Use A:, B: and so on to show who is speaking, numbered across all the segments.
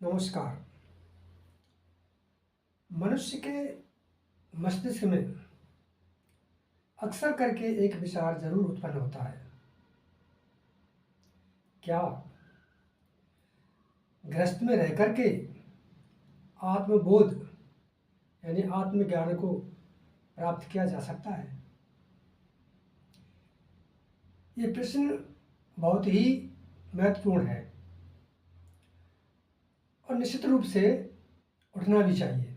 A: नमस्कार। मनुष्य के मस्तिष्क में अक्सर करके एक विचार जरूर उत्पन्न होता है। क्या गृहस्थ में रह करके आत्मबोध यानी आत्मज्ञान को प्राप्त किया जा सकता है? ये प्रश्न बहुत ही महत्वपूर्ण है और निश्चित रूप से उठना भी चाहिए।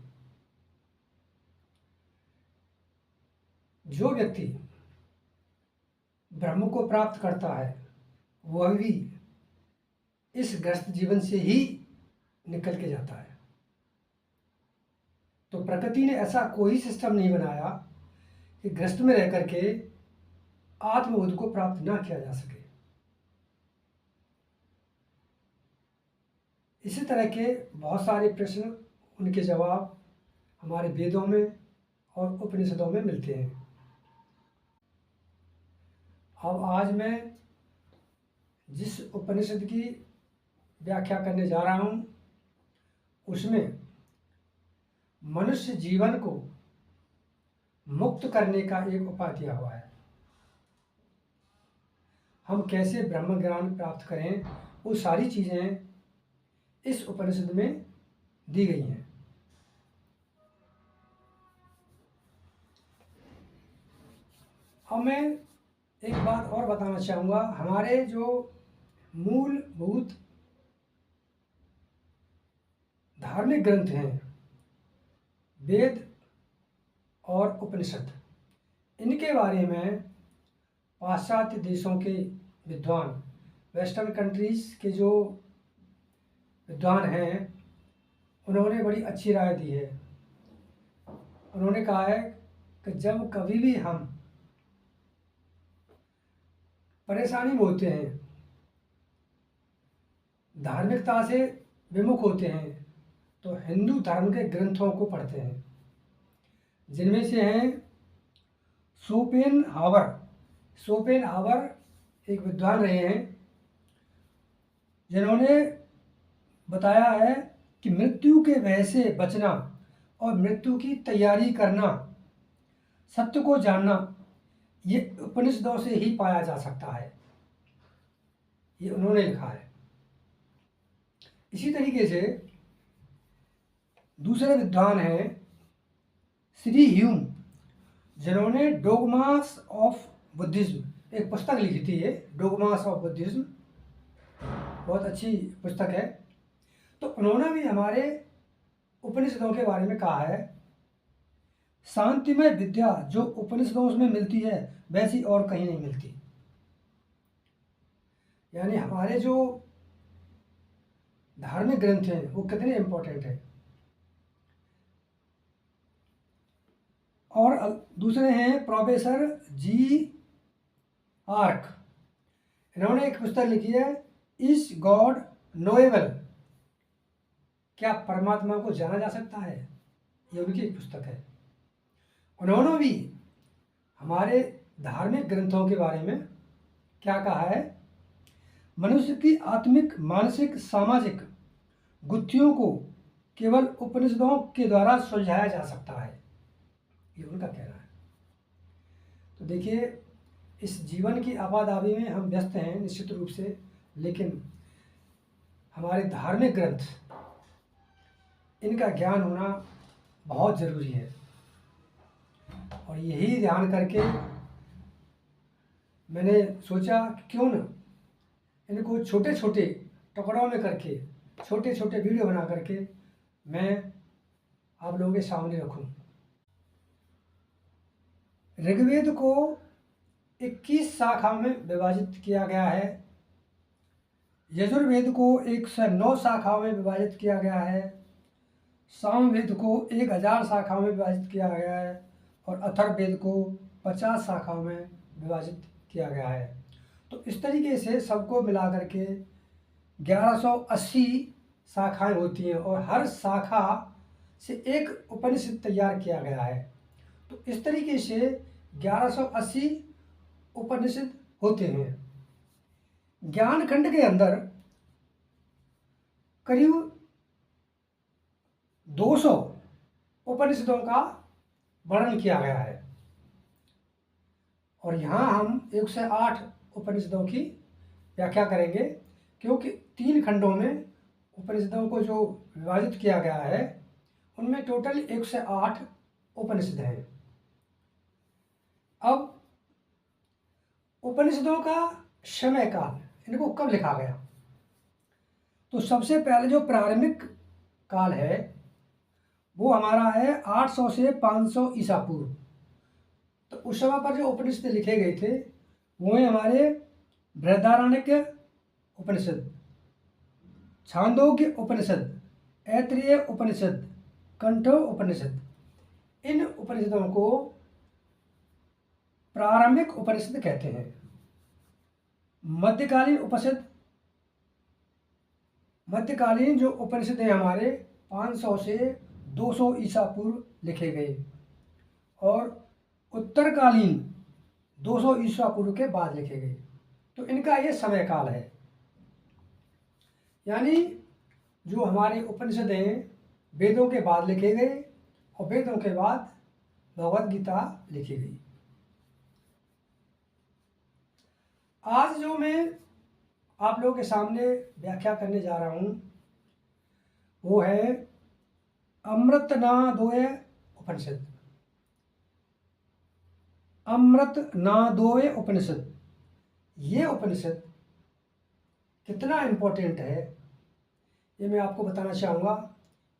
A: जो व्यक्ति ब्रह्म को प्राप्त करता है वह भी इस ग्रस्त जीवन से ही निकल के जाता है। तो प्रकृति ने ऐसा कोई सिस्टम नहीं बनाया कि ग्रस्त में रह करके आत्मबोध को प्राप्त ना किया जा सके। इसी तरह के बहुत सारे प्रश्न, उनके जवाब हमारे वेदों में और उपनिषदों में मिलते हैं। अब आज मैं जिस उपनिषद की व्याख्या करने जा रहा हूँ उसमें मनुष्य जीवन को मुक्त करने का एक उपाय दिया हुआ है। हम कैसे ब्रह्म ज्ञान प्राप्त करें, वो सारी चीज़ें इस उपनिषद में दी गई हैं। अब मैं एक बात और बताना चाहूँगा। हमारे जो मूलभूत धार्मिक ग्रंथ हैं, वेद और उपनिषद, इनके बारे में पाश्चात्य देशों के विद्वान, वेस्टर्न कंट्रीज़ के जो विद्वान हैं, उन्होंने बड़ी अच्छी राय दी है। उन्होंने कहा है कि जब कभी भी हम परेशानी में होते हैं, धार्मिकता से विमुख होते हैं, तो हिंदू धर्म के ग्रंथों को पढ़ते हैं, जिनमें से हैं शोपेनहावर एक विद्वान रहे हैं, जिन्होंने बताया है कि मृत्यु के भय से बचना और मृत्यु की तैयारी करना, सत्य को जानना, ये उपनिषदों से ही पाया जा सकता है। ये उन्होंने लिखा है। इसी तरीके से दूसरे विद्वान हैं श्री ह्यूम, जिन्होंने डोगमास ऑफ बुद्धिज्म एक पुस्तक लिखी थी। ये डोगमास ऑफ बुद्धिज्म बहुत अच्छी पुस्तक है। तो उन्होंने भी हमारे उपनिषदों के बारे में कहा है, शांतिमय विद्या जो उपनिषदों में मिलती है वैसी और कहीं नहीं मिलती। यानी हमारे जो धार्मिक ग्रंथ हैं वो कितने इम्पोर्टेंट हैं। और दूसरे हैं प्रोफेसर जी आर्क, इन्होंने एक पुस्तक लिखी है, इज गॉड नोएबल, क्या परमात्मा को जाना जा सकता है? ये उनकी एक पुस्तक है। उन्होंने भी हमारे धार्मिक ग्रंथों के बारे में क्या कहा है, मनुष्य की आत्मिक, मानसिक, सामाजिक गुत्थियों को केवल उपनिषदों के द्वारा सुलझाया जा सकता है। ये उनका कहना है। तो देखिए, इस जीवन की आपाधापी में हम व्यस्त हैं निश्चित रूप से, लेकिन हमारे धार्मिक ग्रंथ, इनका ज्ञान होना बहुत ज़रूरी है। और यही ध्यान करके मैंने सोचा कि क्यों न इनको छोटे छोटे टुकड़ों में करके, छोटे छोटे वीडियो बना करके मैं आप लोगों के सामने रखूं। ऋग्वेद को 21 शाखाओं में विभाजित किया गया है। यजुर्वेद को 109 शाखाओं में विभाजित किया गया है। सामवेद को 1000 शाखाओं में विभाजित किया गया है और अथर्ववेद को 50 शाखाओं में विभाजित किया गया है। तो इस तरीके से सबको मिला करके 1180 शाखाएं होती हैं और हर शाखा से एक उपनिषद तैयार किया गया है। तो इस तरीके से 1180 उपनिषद होते हैं। ज्ञान खंड के अंदर करीब 200 उपनिषदों का वर्णन किया गया है और यहाँ हम 108 उपनिषदों की व्याख्या करेंगे, क्योंकि 3 खंडों में उपनिषदों को जो विभाजित किया गया है उनमें टोटल 108 उपनिषद हैं। अब उपनिषदों का समय काल, इनको कब लिखा गया, तो सबसे पहले जो प्रारंभिक काल है वो हमारा है 800 से 500 ईसा पूर्व। तो उस समय पर जो उपनिषद लिखे गए थे वो हैं हमारे बृहदारण्यक उपनिषद, छांदोग्य उपनिषद, ऐतरेय उपनिषद, कंठो उपनिषद। इन उपनिषदों को प्रारंभिक उपनिषद कहते हैं। मध्यकालीन जो उपनिषद हैं हमारे 500 से 200 ईसा पूर्व लिखे गए और उत्तरकालीन 200 ईसा पूर्व के बाद लिखे गए। तो इनका ये समय काल है। यानी जो हमारे उपनिषद हैं वेदों के बाद लिखे गए और वेदों के बाद भगवद गीता लिखी गई। आज जो मैं आप लोगों के सामने व्याख्या करने जा रहा हूँ वो है अमृतनादोय उपनिषद। अमृतनादोय उपनिषद, ये उपनिषद कितना इम्पोर्टेंट है ये मैं आपको बताना चाहूँगा।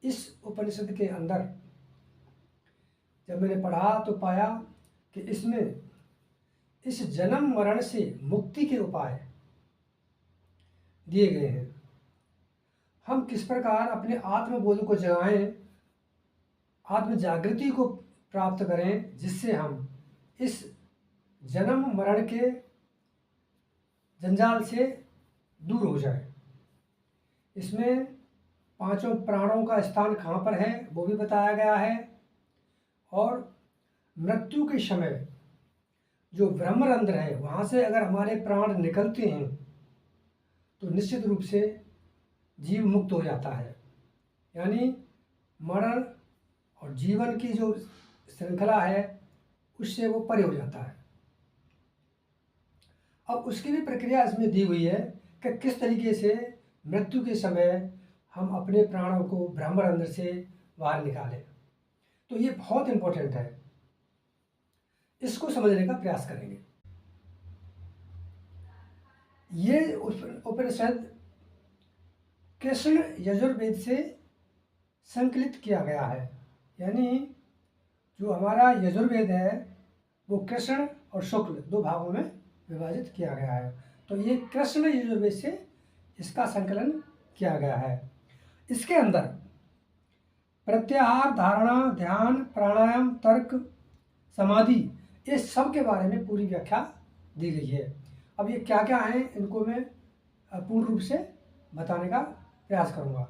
A: इस उपनिषद के अंदर जब मैंने पढ़ा तो पाया कि इसमें इस जन्म मरण से मुक्ति के उपाय दिए गए हैं। हम किस प्रकार अपने आत्मबोध को जगाएं, आत्म जागृति को प्राप्त करें, जिससे हम इस जन्म मरण के जंजाल से दूर हो जाए। इसमें 5 प्राणों का स्थान कहाँ पर है वो भी बताया गया है और मृत्यु के समय जो ब्रह्मरंध्र है वहाँ से अगर हमारे प्राण निकलते हैं तो निश्चित रूप से जीव मुक्त हो जाता है। यानी मरण और जीवन की जो श्रृंखला है उससे वो परे हो जाता है। अब उसकी भी प्रक्रिया इसमें दी हुई है कि किस तरीके से मृत्यु के समय हम अपने प्राणों को ब्रह्मरंध्र से बाहर निकालें। तो ये बहुत इम्पोर्टेंट है, इसको समझने का प्रयास करेंगे। ये उपनिषद कृष्ण यजुर्वेद से संकलित किया गया है। यानी जो हमारा यजुर्वेद है वो कृष्ण और शुक्ल 2 भागों में विभाजित किया गया है। तो ये कृष्ण यजुर्वेद से इसका संकलन किया गया है। इसके अंदर प्रत्याहार, धारणा, ध्यान, प्राणायाम, तर्क, समाधि, इस सब के बारे में पूरी व्याख्या दी गई है। अब ये क्या क्या है इनको मैं पूर्ण रूप से बताने का प्रयास करूँगा।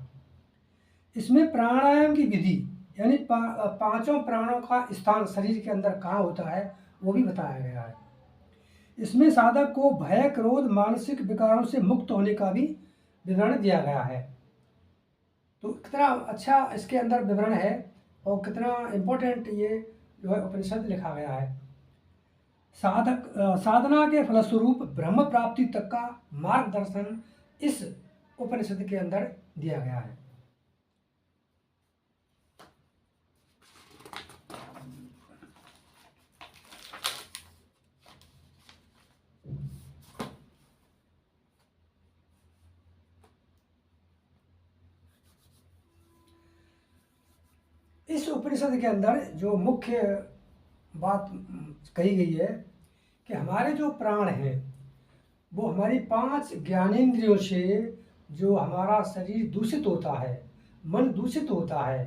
A: इसमें प्राणायाम की विधि यानी 5 प्राणों का स्थान शरीर के अंदर कहाँ होता है वो भी बताया गया है। इसमें साधक को भय, क्रोध, मानसिक विकारों से मुक्त होने का भी विवरण दिया गया है। तो कितना अच्छा इसके अंदर विवरण है और कितना इम्पोर्टेंट ये जो है उपनिषद लिखा गया है। साधना के फलस्वरूप ब्रह्म प्राप्ति तक का मार्गदर्शन इस उपनिषद के अंदर दिया गया है। इस उपनिषद के अंदर जो मुख्य बात कही गई है कि हमारे जो प्राण हैं वो हमारी 5 ज्ञानेंद्रियों से जो हमारा शरीर दूषित होता है, मन दूषित होता है,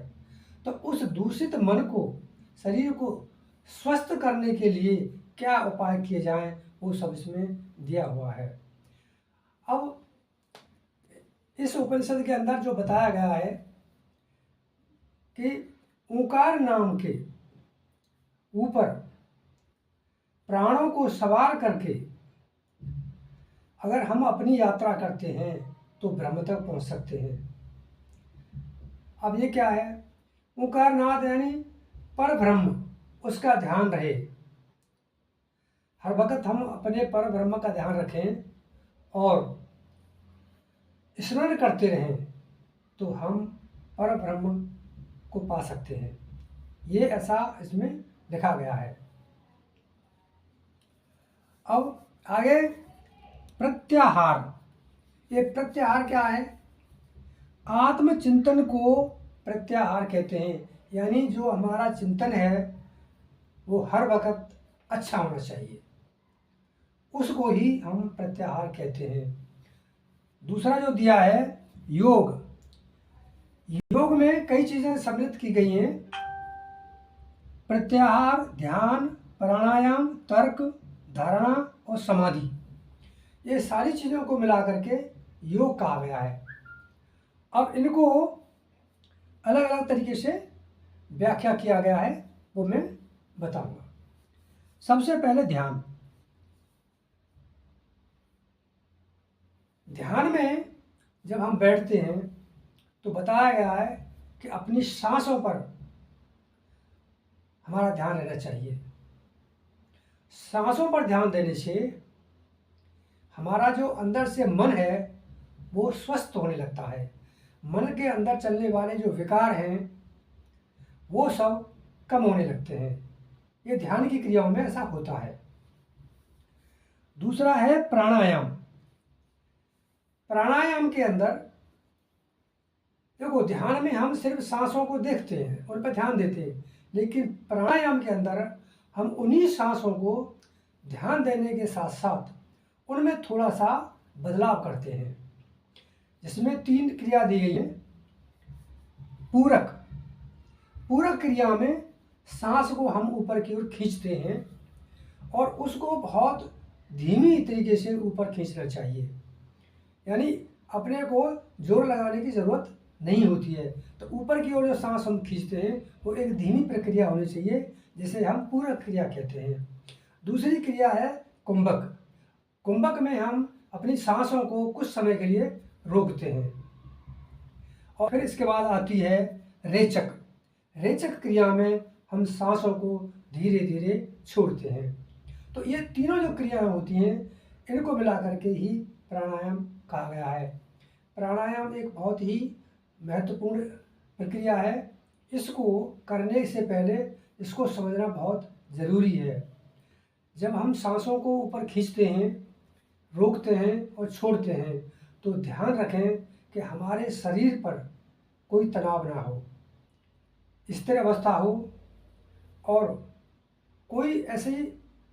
A: तो उस दूषित मन को, शरीर को स्वस्थ करने के लिए क्या उपाय किए जाएं वो सब इसमें दिया हुआ है। अब इस उपनिषद के अंदर जो बताया गया है कि ओंकार नाम के ऊपर प्राणों को सवार करके अगर हम अपनी यात्रा करते हैं तो ब्रह्म तक पहुंच सकते हैं। अब ये क्या है ओंकार नाद यानी पर ब्रह्म, उसका ध्यान रहे। हर वक्त हम अपने पर ब्रह्म का ध्यान रखें और स्मरण करते रहें तो हम पर ब्रह्म को पा सकते हैं। ये ऐसा इसमें लिखा गया है। अब आगे प्रत्याहार। ये प्रत्याहार क्या है? आत्मचिंतन को प्रत्याहार कहते हैं, यानी जो हमारा चिंतन है वो हर वक्त अच्छा होना चाहिए, उसको ही हम प्रत्याहार कहते हैं। दूसरा जो दिया है योग। योग में कई चीज़ें सम्मिलित की गई हैं। प्रत्याहार, ध्यान, प्राणायाम, तर्क, धारणा और समाधि, ये सारी चीज़ों को मिला करके योग कहा गया है। अब इनको अलग अलग तरीके से व्याख्या किया गया है, वो मैं बताऊंगा। सबसे पहले ध्यान। ध्यान में जब हम बैठते हैं तो बताया गया है कि अपनी सांसों पर हमारा ध्यान रहना चाहिए। सांसों पर ध्यान देने से हमारा जो अंदर से मन है वो स्वस्थ होने लगता है। मन के अंदर चलने वाले जो विकार हैं वो सब कम होने लगते हैं। ये ध्यान की क्रियाओं में ऐसा होता है। दूसरा है प्राणायाम। प्राणायाम के अंदर देखो, ध्यान में हम सिर्फ सांसों को देखते हैं, उन पर ध्यान देते हैं, लेकिन प्राणायाम के अंदर हम उन्हीं सांसों को ध्यान देने के साथ साथ उनमें थोड़ा सा बदलाव करते हैं, जिसमें 3 क्रिया दी गई है। पूरक। पूरक क्रिया में सांस को हम ऊपर की ओर खींचते हैं और उसको बहुत धीमी तरीके से ऊपर खींचना चाहिए, यानी अपने को जोर लगाने की ज़रूरत नहीं होती है। तो ऊपर की ओर जो सांस हम खींचते हैं वो एक धीमी प्रक्रिया होनी चाहिए, जिसे हम पूरक क्रिया कहते हैं। दूसरी क्रिया है कुंभक। कुंभक में हम अपनी सांसों को कुछ समय के लिए रोकते हैं। और फिर इसके बाद आती है रेचक। रेचक क्रिया में हम सांसों को धीरे धीरे छोड़ते हैं। तो ये तीनों जो क्रियाएं होती हैं इनको मिला करके ही प्राणायाम कहा गया है। प्राणायाम एक बहुत ही महत्वपूर्ण प्रक्रिया है। इसको करने से पहले इसको समझना बहुत ज़रूरी है। जब हम सांसों को ऊपर खींचते हैं, रोकते हैं और छोड़ते हैं तो ध्यान रखें कि हमारे शरीर पर कोई तनाव ना हो, स्थिर अवस्था हो और कोई ऐसी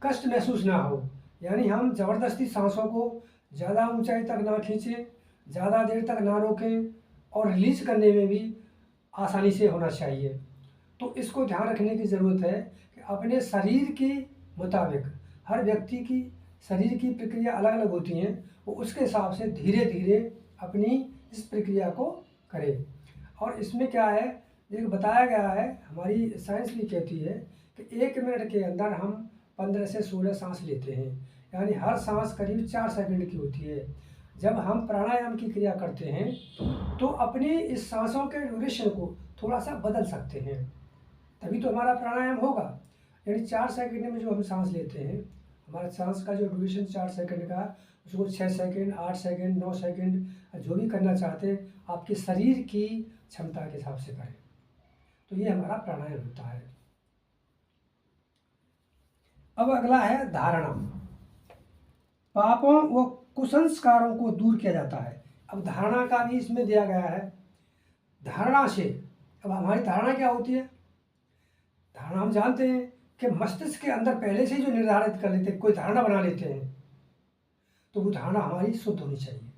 A: कष्ट महसूस ना हो। यानी हम ज़बरदस्ती सांसों को ज़्यादा ऊंचाई तक ना खींचें, ज़्यादा देर तक ना रोकें और रिलीज करने में भी आसानी से होना चाहिए। तो इसको ध्यान रखने की ज़रूरत है कि अपने शरीर के मुताबिक, हर व्यक्ति की शरीर की प्रक्रिया अलग अलग होती हैं, वो उसके हिसाब से धीरे धीरे अपनी इस प्रक्रिया को करें। और इसमें क्या है, एक बताया गया है, हमारी साइंस भी कहती है कि 1 मिनट के अंदर हम 15 से 16 सांस लेते हैं, यानी हर सांस करीब 4 सेकंड की होती है। जब हम प्राणायाम की क्रिया करते हैं तो अपनी इस सांसों के ड्यूरेशन को थोड़ा सा बदल सकते हैं, तभी तो हमारा प्राणायाम होगा। यानी 4 सेकंड में जो हम सांस लेते हैं, हमारा सांस का जो ड्यूरेशन 4 सेकंड का, उसको 6 सेकंड, 8 सेकंड, 9 सेकंड जो भी करना चाहते हैं आपके शरीर की क्षमता के हिसाब से करें। तो ये हमारा प्राणायाम होता है। अब अगला है धारणा। पापों व कुसंस्कारों को दूर किया जाता है। अब धारणा का भी इसमें दिया गया है। धारणा से, अब हमारी धारणा क्या होती है? धारणा हम जानते हैं कि मस्तिष्क के अंदर पहले से जो निर्धारित कर लेते हैं, कोई धारणा बना लेते हैं, तो वो धारणा हमारी शुद्ध होनी चाहिए,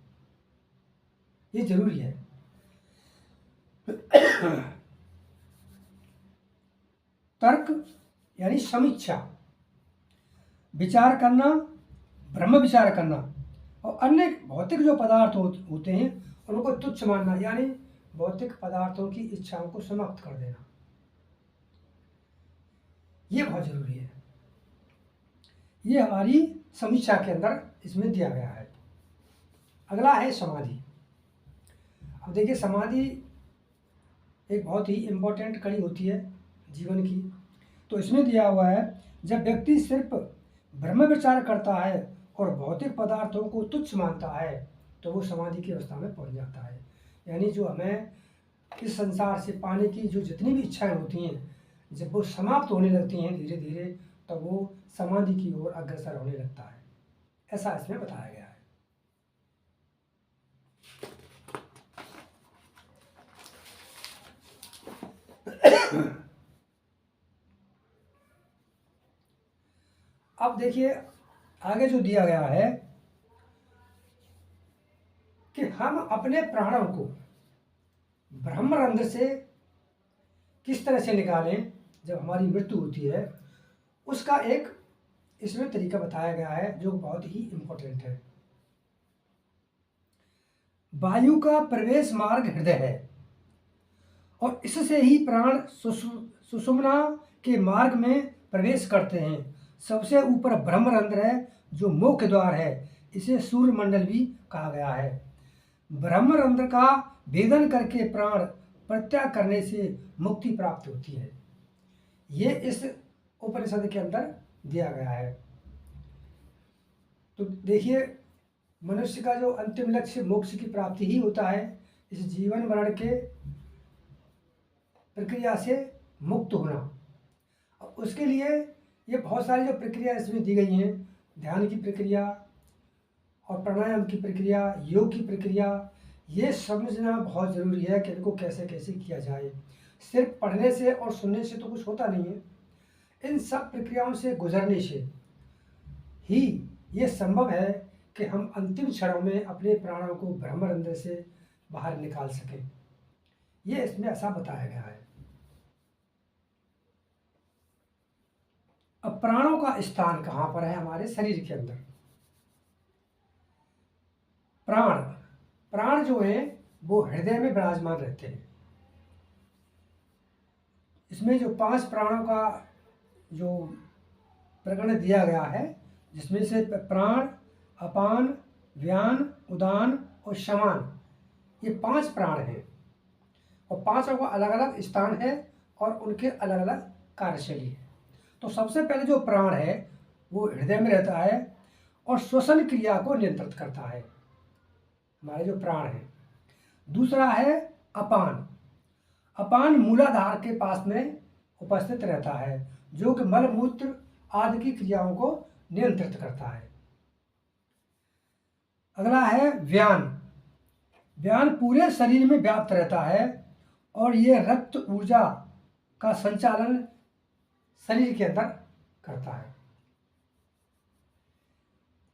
A: ये जरूरी है। तर्क यानी समीक्षा, विचार करना, ब्रह्म विचार करना और अन्य भौतिक जो पदार्थ होते हैं उनको तुच्छ मानना, यानी भौतिक पदार्थों की इच्छाओं को समाप्त कर देना, ये बहुत जरूरी है। ये हमारी समीक्षा के अंदर इसमें दिया गया है। अगला है समाधि। अब देखिए, समाधि एक बहुत ही इम्पोर्टेंट कड़ी होती है जीवन की। तो इसमें दिया हुआ है, जब व्यक्ति सिर्फ ब्रह्म विचार करता है और भौतिक पदार्थों को तुच्छ मानता है तो वो समाधि की अवस्था में पहुंच जाता है। यानी जो हमें इस संसार से पाने की जो जितनी भी इच्छाएं होती हैं, जब वो समाप्त होने लगती हैं धीरे धीरे, तो वो समाधि की ओर अग्रसर होने लगता है। ऐसा इसमें बताया गया है। अब देखिए आगे जो दिया गया है कि हम अपने प्राणों को ब्रह्मरंध्र से किस तरह से निकालें जब हमारी मृत्यु होती है, उसका एक इसमें तरीका बताया गया है जो बहुत ही इम्पोर्टेंट है। वायु का प्रवेश मार्ग हृदय है और इससे ही प्राण सुषुम्ना के मार्ग में प्रवेश करते हैं। सबसे ऊपर ब्रह्मरंध्र है जो मुख्य द्वार है, इसे सूर्य मंडल भी कहा गया है। ब्रह्मरंध्र का भेदन करके प्राण प्रत्याग करने से मुक्ति प्राप्त होती है। ये इस उपनिषद के अंदर दिया गया है। तो देखिए मनुष्य का जो अंतिम लक्ष्य मोक्ष की प्राप्ति ही होता है, इस जीवन मरण के प्रक्रिया से मुक्त होना। उसके लिए ये बहुत सारी जो प्रक्रिया इसमें दी गई हैं, ध्यान की प्रक्रिया और प्राणायाम की प्रक्रिया, योग की प्रक्रिया, ये समझना बहुत ज़रूरी है कि इनको कैसे कैसे किया जाए। सिर्फ पढ़ने से और सुनने से तो कुछ होता नहीं है। इन सब प्रक्रियाओं से गुजरने से ही ये संभव है कि हम अंतिम क्षणों में अपने प्राणों को ब्रह्मरंध्र से बाहर निकाल सकें। ये इसमें ऐसा बताया गया है। अब प्राणों का स्थान कहाँ पर है हमारे शरीर के अंदर? प्राण जो है वो हृदय में विराजमान रहते हैं। इसमें जो 5 प्राणों का जो प्रकरण दिया गया है, जिसमें से प्राण, अपान, व्यान, उदान और शमान, ये 5 प्राण हैं और 5 का अलग अलग स्थान है और उनके अलग अलग कार्यशैली है। तो सबसे पहले जो प्राण है वो हृदय में रहता है और श्वसन क्रिया को नियंत्रित करता है, हमारे जो प्राण है। दूसरा है अपान। अपान मूलाधार के पास में उपस्थित रहता है, जो कि मल मूत्र आदि की क्रियाओं को नियंत्रित करता है। अगला है व्यान। व्यान पूरे शरीर में व्याप्त रहता है और ये रक्त ऊर्जा का संचालन शरीर के अंदर करता है।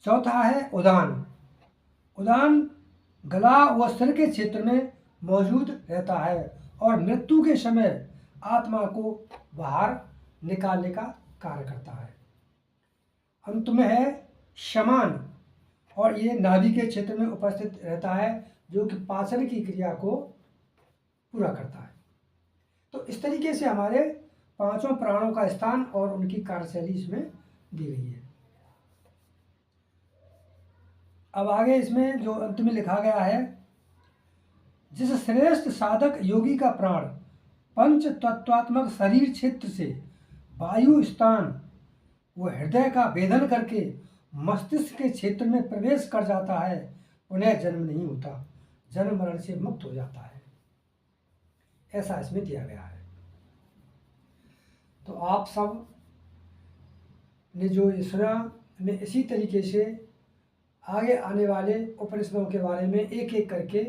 A: चौथा है उदान। उदान गला व सिर के क्षेत्र में मौजूद रहता है और मृत्यु के समय आत्मा को बाहर निकालने का कार्य करता है। अंत में है शमान, और ये नाभि के क्षेत्र में उपस्थित रहता है, जो कि पाचन की क्रिया को पूरा करता है। तो इस तरीके से हमारे 5 प्राणों का स्थान और उनकी कार्यशैली इसमें दी गई है। अब आगे इसमें जो अंत में लिखा गया है, जिस श्रेष्ठ साधक योगी का प्राण पंच तत्वात्मक शरीर क्षेत्र से वायु स्थान व हृदय का भेदन करके मस्तिष्क के क्षेत्र में प्रवेश कर जाता है, उन्हें जन्म नहीं होता, जन्म मरण से मुक्त हो जाता है। ऐसा इसमें दिया गया है। तो आप सब ने जो ये सुना, मैं इसी तरीके से आगे आने वाले उपनिषदों के बारे में एक एक करके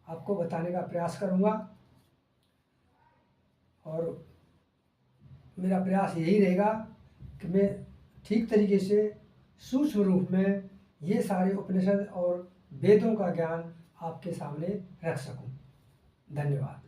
A: आपको बताने का प्रयास करूँगा और मेरा प्रयास यही रहेगा कि मैं ठीक तरीके से सूक्ष्म रूप में ये सारे उपनिषद और वेदों का ज्ञान आपके सामने रख सकूं। धन्यवाद।